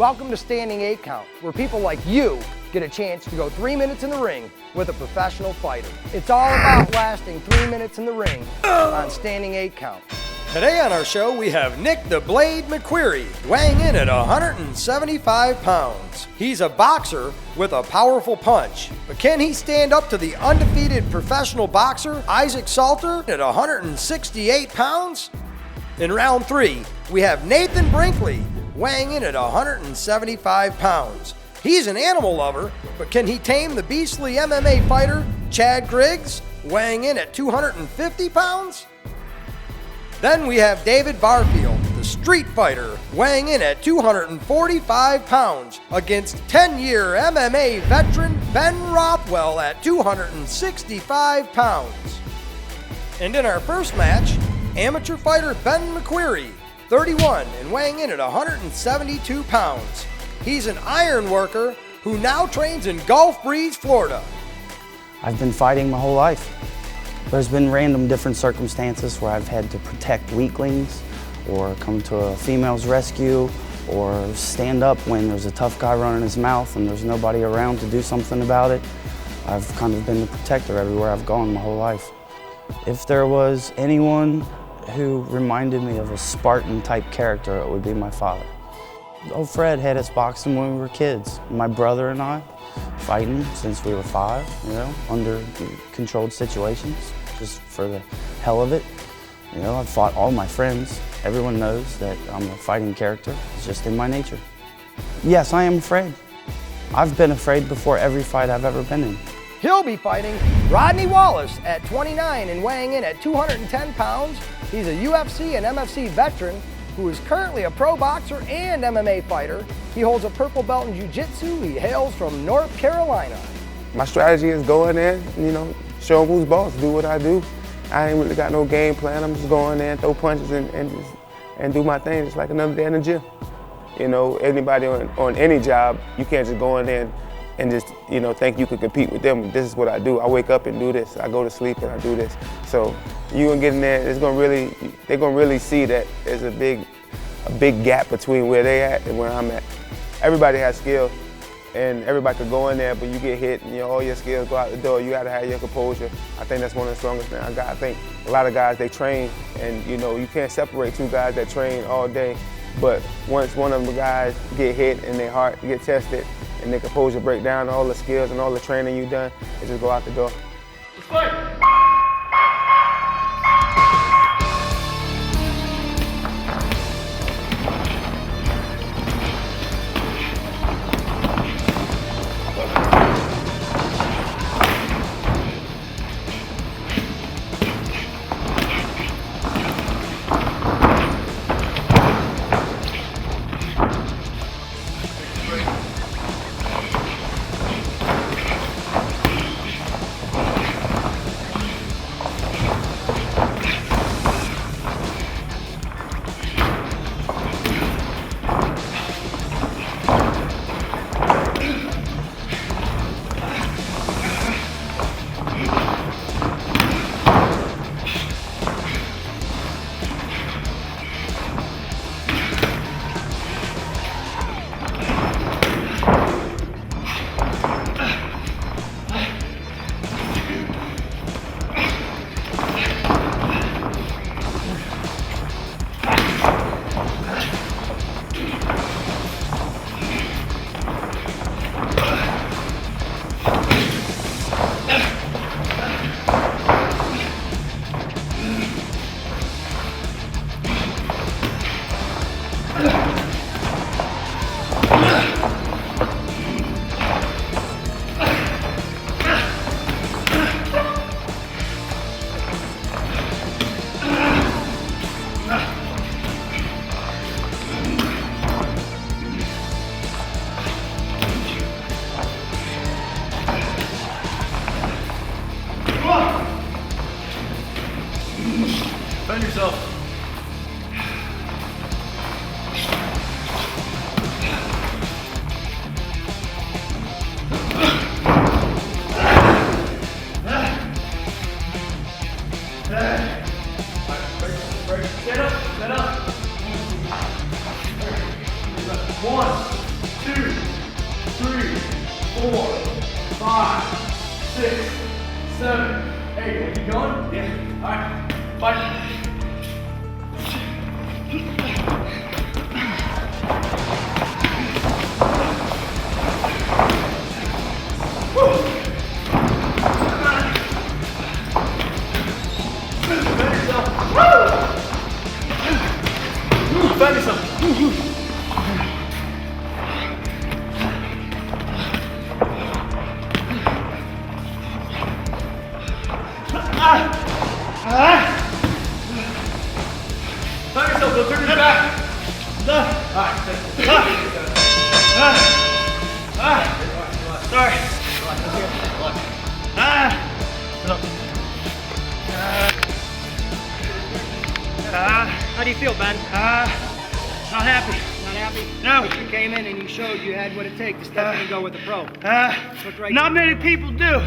Welcome to Standing 8 Count, where people like you get a chance to go 3 minutes in the ring with a professional fighter. It's all about lasting 3 minutes in the ring on Standing 8 Count. Today on our show, we have Nick the Blade McQuarrie, weighing in at 175 pounds. He's a boxer with a powerful punch, but can he stand up to the undefeated professional boxer, Isaac Salter, at 168 pounds? In round 3, we have Nathan Brinkley, weighing in at 175 pounds. He's an animal lover, but can he tame the beastly MMA fighter, Chad Griggs, weighing in at 250 pounds? Then we have David Barfield, the street fighter, weighing in at 245 pounds against 10-year MMA veteran BEN ROTHWELL at 265 pounds. And in our first match, amateur fighter BEN McQuarrie, 31 and weighing in at 172 pounds. He's an iron worker who now trains in Gulf Breeze, Florida. I've been fighting my whole life. There's been random different circumstances where I've had to protect weaklings or come to a female's rescue or stand up when there's a tough guy running his mouth and there's nobody around to do something about it. I've kind of been the protector everywhere I've gone my whole life. If there was anyone who reminded me of a Spartan type character, it would be my father. Old Fred had us boxing when we were kids. My brother and I fighting since we were 5, under controlled situations, just for the hell of it. I've fought all my friends. Everyone knows that I'm a fighting character. It's just in my nature. Yes, I am afraid. I've been afraid before every fight I've ever been in. He'll be fighting RODNEY WALLACE at 29 and weighing in at 210 pounds. He's a UFC and MFC veteran who is currently a pro boxer and MMA fighter. He holds a purple belt in jiu-jitsu. He hails from North Carolina. My strategy is go in there, show them who's boss, do what I do. I ain't really got no game plan. I'm just going there and throw punches and do my thing just like another day in the gym. Anybody on any job, you can't just go in there and just think you could compete with them. This is what I do. I wake up and do this. I go to sleep and I do this. So you gonna get in there. They're gonna really see that there's a big gap between where they at and where I'm at. Everybody has skill, and everybody could go in there, but you get hit and all your skills go out the door. You gotta have your composure. I think that's one of the strongest things I got. I think a lot of guys, they train, and you can't separate two guys that train all day. But once one of the guys get hit and their heart get tested and their composure break down, all the skills and all the training you've done, it just go out the door. Let's fight! Defend yourself. Stand up, stand up. 1, 5, 6, 7, 8. Keep going? Yeah. All right. Fight. Defend yourself. Defend yourself, go turn your back. Sorry. How do you feel, Ben? Not happy. Not happy? No. But you came in and you showed you had what it takes to step in and go with the pro. Not many people do.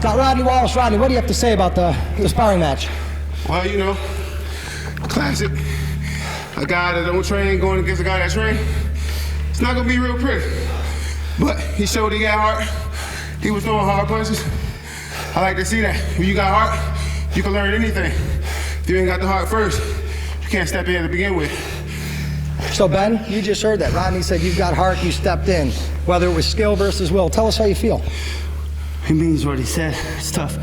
Got Rodney Wallace. Rodney, what do you have to say about the sparring match? Well, you know, classic. A guy that don't train going against a guy that train, it's not gonna be real pretty. But he showed he got heart. He was throwing hard punches. I like to see that. When you got heart, you can learn anything. If you ain't got the heart first, you can't step in to begin with. So, Ben, you just heard that. Rodney said you've got heart, you stepped in. Whether it was skill versus will. Tell us how you feel. He means what he said. It's tough.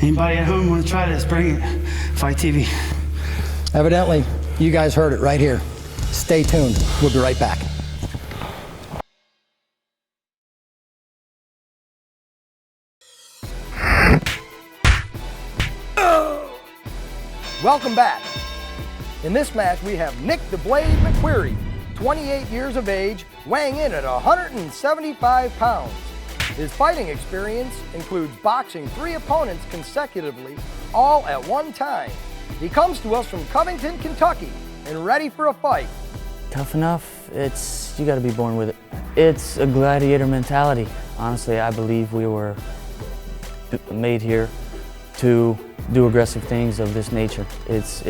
Anybody at home want to try this? Bring it. Fight TV. Evidently, you guys heard it right here. Stay tuned. We'll be right back. Welcome back. In this match, we have Nick the Blade McQuarrie, 28 years of age, weighing in at 175 pounds. His fighting experience includes boxing 3 opponents consecutively, all at one time. He comes to us from Covington, Kentucky, and ready for a fight. Tough enough, you gotta be born with it. It's a gladiator mentality. Honestly, I believe we were made here to do aggressive things of this nature. It's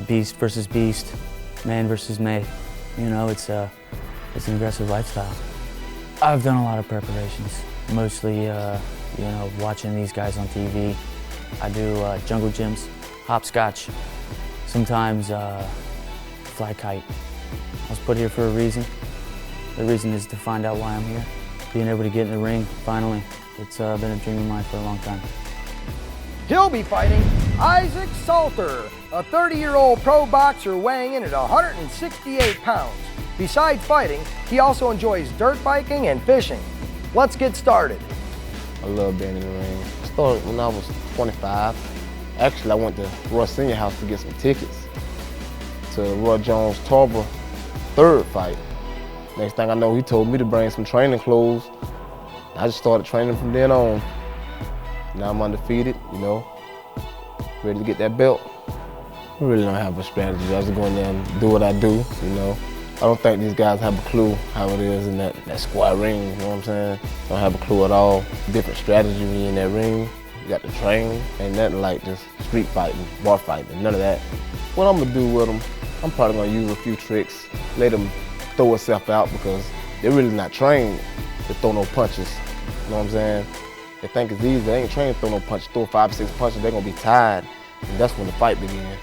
beast versus beast, man versus man. You know, it's an aggressive lifestyle. I've done a lot of preparations, mostly, you know, watching these guys on TV. I do jungle gyms, hopscotch, sometimes fly kite. I was put here for a reason. The reason is to find out why I'm here. Being able to get in the ring, finally. It's been a dream of mine for a long time. He'll be fighting Isaac Salter, a 30-year-old pro boxer weighing in at 168 pounds. Besides fighting, he also enjoys dirt biking and fishing. Let's get started. I love being in the ring. I started when I was 25. Actually, I went to Roy Senior House to get some tickets to Roy Jones' Tarver third fight. Next thing I know, he told me to bring some training clothes. I just started training from then on. Now I'm undefeated, you know, ready to get that belt. I really don't have a strategy. I just go in there and do what I do, you know. I don't think these guys have a clue how it is in that square ring, you know what I'm saying? Don't have a clue at all. Different strategy when you're in that ring. You got to train. Ain't nothing like just street fighting, bar fighting, none of that. What I'm gonna do with them, I'm probably gonna use a few tricks, let them throw itself out because they're really not trained to throw no punches, you know what I'm saying? They think it's easy, they ain't trained to throw no punches, throw 5 or 6 punches, they're gonna be tired, and that's when the fight begins.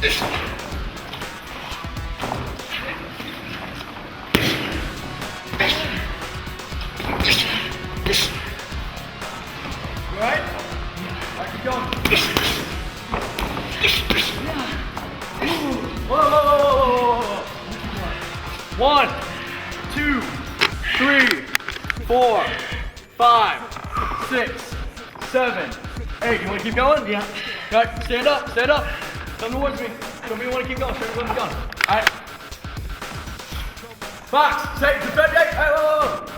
Right? Alright, keep going. Whoa, whoa, whoa, whoa, whoa, whoa. 1, 2, 3, 4, 5, 6, 7, 8. You want to keep going? Yeah. Alright, stand up, stand up. Come towards me. Show me you want to keep going. Show me you want to keep going. Alright. Box, say, defend, hey, hey, whoa, whoa, whoa.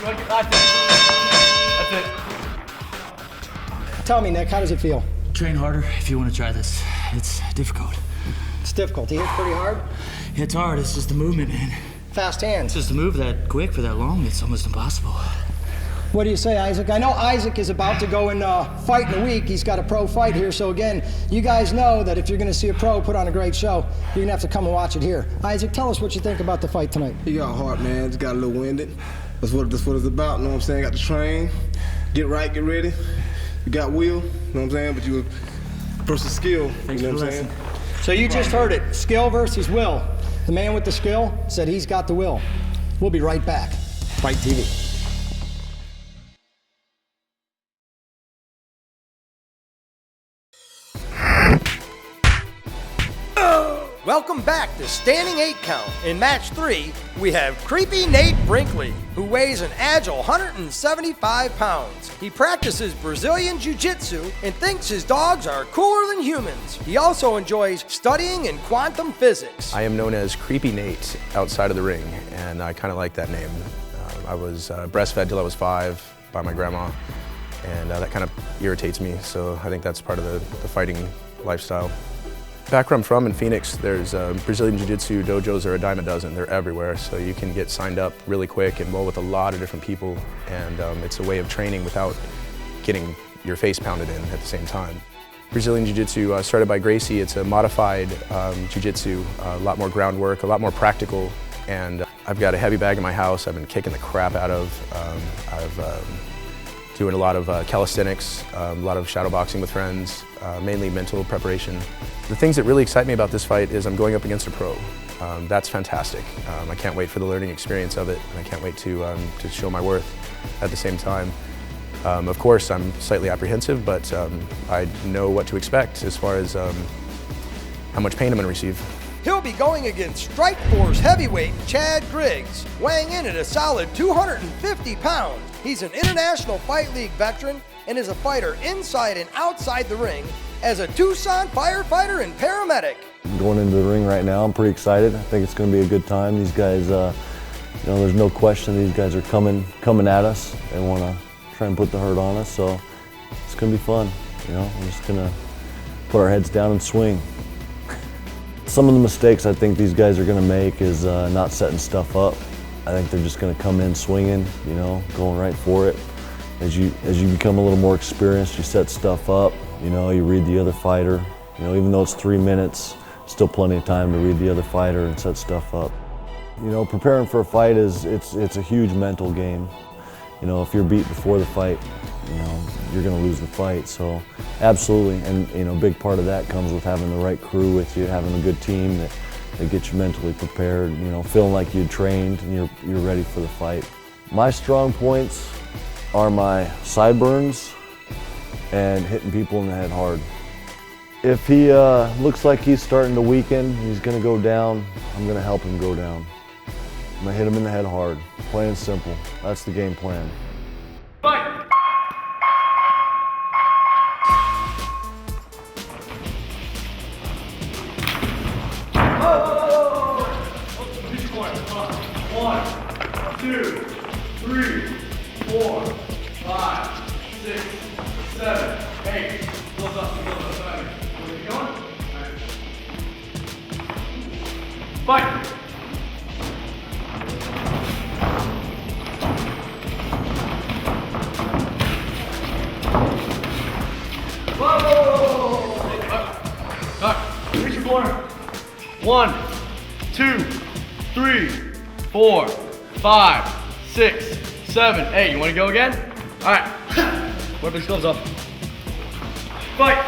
You want to get, that's it. Tell me, Nick, how does it feel? Train harder if you want to try this. It's difficult. It's difficult. He hits pretty hard. It's hard. It's just the movement, man. Fast hands. Just to move that quick for that long, it's almost impossible. What do you say, Isaac? I know Isaac is about to go and fight in a week. He's got a pro fight here. So again, you guys know that if you're going to see a pro put on a great show, you're going to have to come and watch it here. Isaac, tell us what you think about the fight tonight. He got heart, man. Just got a little winded. That's what it's about, you know what I'm saying? Got to train, get right, get ready. You got will, you know what I'm saying? But you versus skill, Thanks you know for what I'm listening. saying? So you just heard it. Skill versus will. The man with the skill said he's got the will. We'll be right back. Fight TV. Welcome back to Standing 8 Count. In match 3, we have Creepy Nate Brinkley, who weighs an agile 175 pounds. He practices Brazilian Jiu-Jitsu and thinks his dogs are cooler than humans. He also enjoys studying in quantum physics. I am known as Creepy Nate outside of the ring, and I kind of like that name. I was breastfed till I was 5 by my grandma, and that kind of irritates me, so I think that's part of the fighting lifestyle. Back where I'm from in Phoenix, there's Brazilian Jiu-Jitsu dojos are a dime a dozen. They're everywhere, so you can get signed up really quick and roll with a lot of different people, and it's a way of training without getting your face pounded in at the same time. Brazilian Jiu-Jitsu started by Gracie. It's a modified Jiu-Jitsu, a lot more groundwork, a lot more practical, and I've got a heavy bag in my house I've been kicking the crap out of. Doing a lot of calisthenics, a lot of shadow boxing with friends, mainly mental preparation. The things that really excite me about this fight is I'm going up against a pro. That's fantastic. I can't wait for the learning experience of it, and I can't wait to show my worth at the same time. Of course, I'm slightly apprehensive, but I know what to expect as far as how much pain I'm going to receive. He'll be going against Strikeforce heavyweight Chad Griggs, weighing in at a solid 250 pounds. He's an International Fight League veteran and is a fighter inside and outside the ring as a Tucson firefighter and paramedic. Going into the ring right now, I'm pretty excited. I think it's going to be a good time. These guys, you know, there's no question these guys are coming at us. They want to try and put the hurt on us, so it's going to be fun. You know, we're just going to put our heads down and swing. Some of the mistakes I think these guys are going to make is not setting stuff up. I think they're just going to come in swinging, you know, going right for it. As you become a little more experienced, you set stuff up, you know, you read the other fighter. You know, even though it's 3 minutes, still plenty of time to read the other fighter and set stuff up. You know, preparing for a fight it's a huge mental game. You know, if you're beat before the fight, you know, you're going to lose the fight. So absolutely, and you know, a big part of that comes with having the right crew with you, having a good team that get you mentally prepared, you know, feeling like you'd trained and you're ready for the fight. My strong points are my sideburns and hitting people in the head hard. If he looks like he's starting to weaken, he's going to go down, I'm going to help him go down. I'm going to hit him in the head hard, plain and simple. That's the game plan. Fight! One, two, three, 4, 5, 6, 7, 8. Close up, close up. Where you going? All right. Fight! Whoa! Reach your corner. 1, 2, 3, 4, 5, 6, 7, 8. You want to go again? All right. Whip those gloves off. Fight.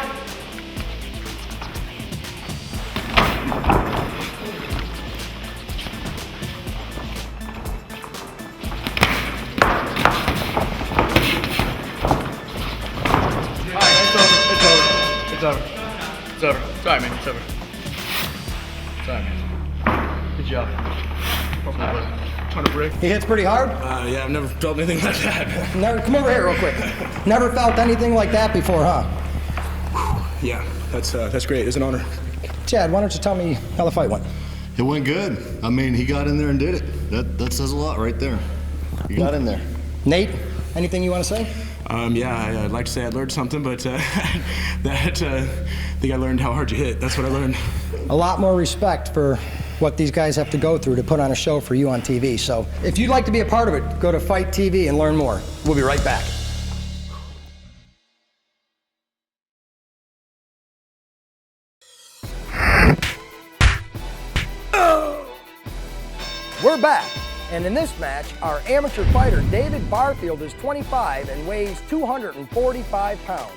It's over. It's over. Sorry, man. It's over. Sorry, man. Good job. Ton of brick. He hits pretty hard? Yeah, I've never felt anything like that. Never, come over here real quick. Never felt anything like that before, huh? Yeah, that's great. It's an honor. Chad, why don't you tell me how the fight went? It went good. I mean, he got in there and did it. That says a lot right there. He got in there. Nate, anything you want to say? Yeah, I'd like to say I learned something, but I think I learned how hard you hit. That's what I learned. A lot more respect for what these guys have to go through to put on a show for you on TV. So if you'd like to be a part of it, go to Fight TV and learn more. We'll be right back. We're back, and in this match, our amateur fighter David Barfield is 25 and weighs 245 pounds.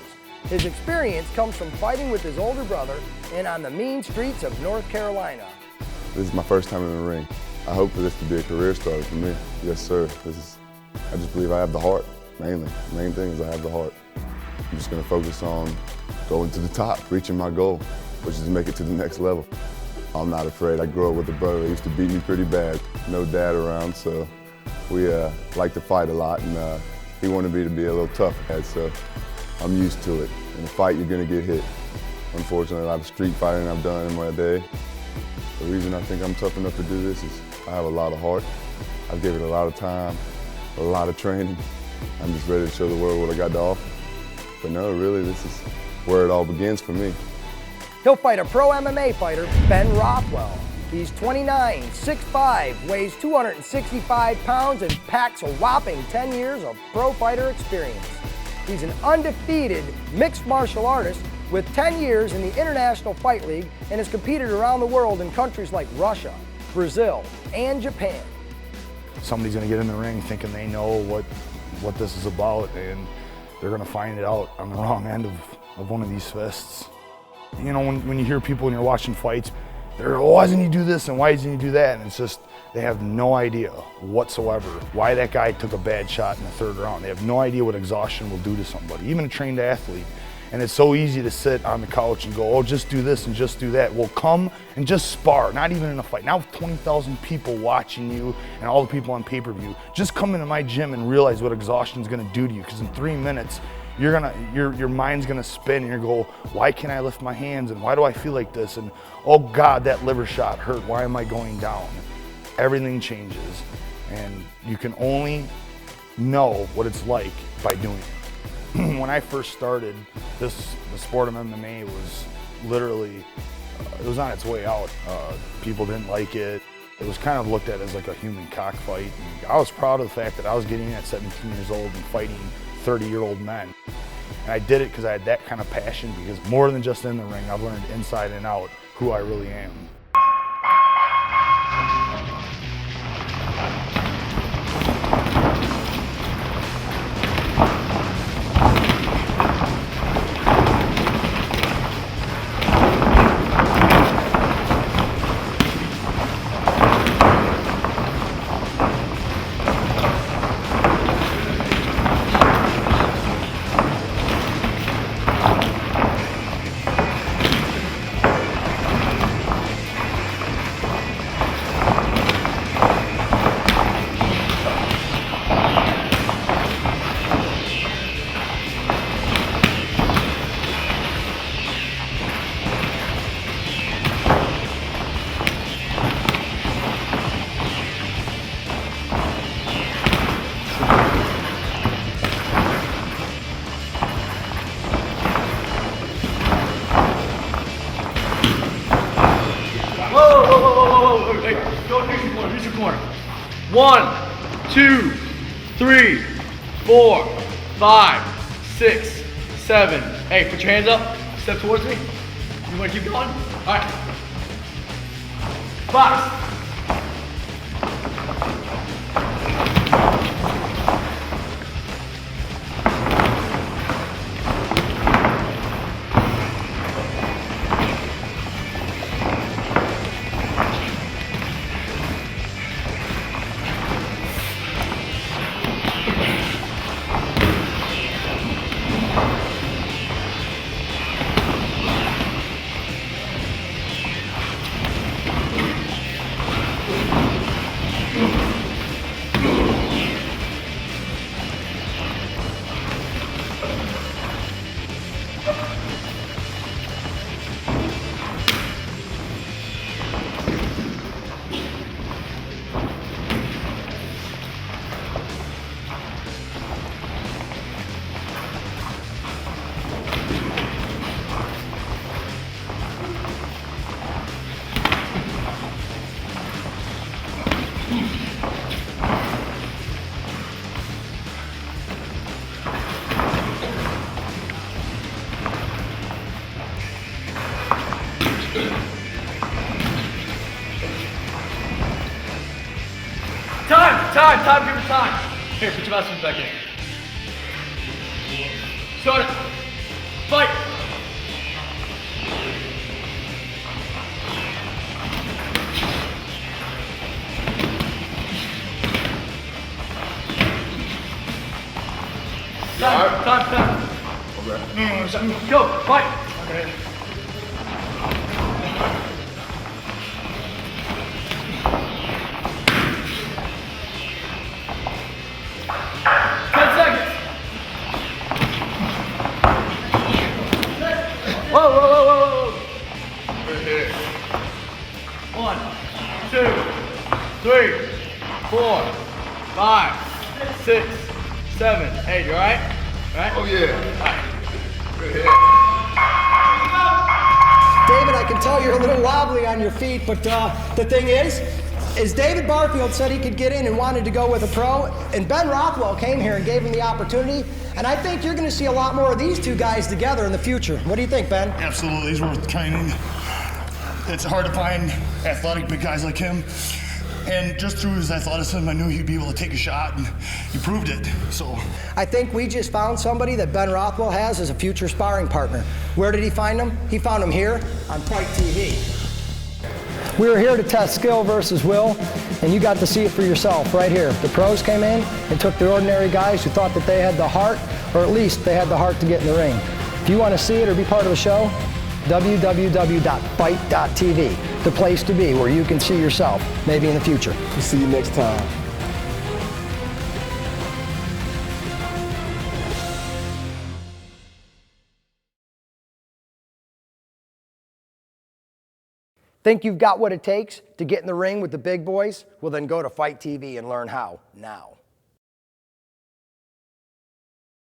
His experience comes from fighting with his older brother and on the mean streets of North Carolina. This is my first time in the ring. I hope for this to be a career starter for me. Yes, sir. I just believe I have the heart, mainly. The main thing is I have the heart. I'm just gonna focus on going to the top, reaching my goal, which is to make it to the next level. I'm not afraid. I grew up with a brother that used to beat me pretty bad. No dad around, so we like to fight a lot, and he wanted me to be a little tough, so I'm used to it. In a fight, you're gonna get hit. Unfortunately, a lot of street fighting I've done in my day. The reason I think I'm tough enough to do this is I have a lot of heart. I've given it a lot of time, a lot of training. I'm just ready to show the world what I got to offer. But no, really, this is where it all begins for me. He'll fight a pro MMA fighter, Ben Rothwell. He's 29, 6'5", weighs 265 pounds, and packs a whopping 10 years of pro fighter experience. He's an undefeated mixed martial artist with 10 years in the International Fight League and has competed around the world in countries like Russia, Brazil, and Japan. Somebody's gonna get in the ring thinking they know what this is about, and they're gonna find it out on the wrong end of one of these fists. You know, when you hear people and you're watching fights, they're, oh, why doesn't he do this and why doesn't he do that? And it's just, they have no idea whatsoever why that guy took a bad shot in the third round. They have no idea what exhaustion will do to somebody, even a trained athlete. And it's so easy to sit on the couch and go, oh, just do this and just do that. Well, come and just spar, not even in a fight. Now with 20,000 people watching you and all the people on pay-per-view, just come into my gym and realize what exhaustion is gonna do to you, because in 3 minutes, your mind's gonna spin and you're gonna go, why can't I lift my hands and why do I feel like this? And oh God, that liver shot hurt, why am I going down? Everything changes, and you can only know what it's like by doing it. When I first started, the sport of MMA was literally, it was on its way out. People didn't like it. It was kind of looked at as like a human cockfight. And I was proud of the fact that I was getting in at 17 years old and fighting 30-year-old men. And I did it because I had that kind of passion, because more than just in the ring, I've learned inside and out who I really am. Hey, go reach your corner. 1, 2, 3, 4, 5, 6, 7. Hey, put your hands up. Step towards me. You want to keep going? All right. Box. Here, put your muscles back in. Start it. Fight. Time. Okay. Go, fight. Okay. Whoa. 1, 2, 3, 4, 5, 6, 7, 8. You all right? Oh yeah. David, I can tell you're a little wobbly on your feet, but the thing is David Barfield said he could get in and wanted to go with a pro, and Ben Rothwell came here and gave him the opportunity, and I think you're going to see a lot more of these two guys together in the future. What do you think, Ben? Absolutely, he's worth training. It's hard to find athletic big guys like him, and just through his athleticism, I knew he'd be able to take a shot, and he proved it, so. I think we just found somebody that Ben Rothwell has as a future sparring partner. Where did he find him? He found him here on Fight TV. We were here to test skill versus will, and you got to see it for yourself right here. The pros came in and took the ordinary guys who thought that they had the heart, or at least they had the heart to get in the ring. If you want to see it or be part of the show, www.fight.tv, the place to be where you can see yourself, maybe in the future. We'll see you next time. Think you've got what it takes to get in the ring with the big boys? Well, then go to Fight TV and learn how now.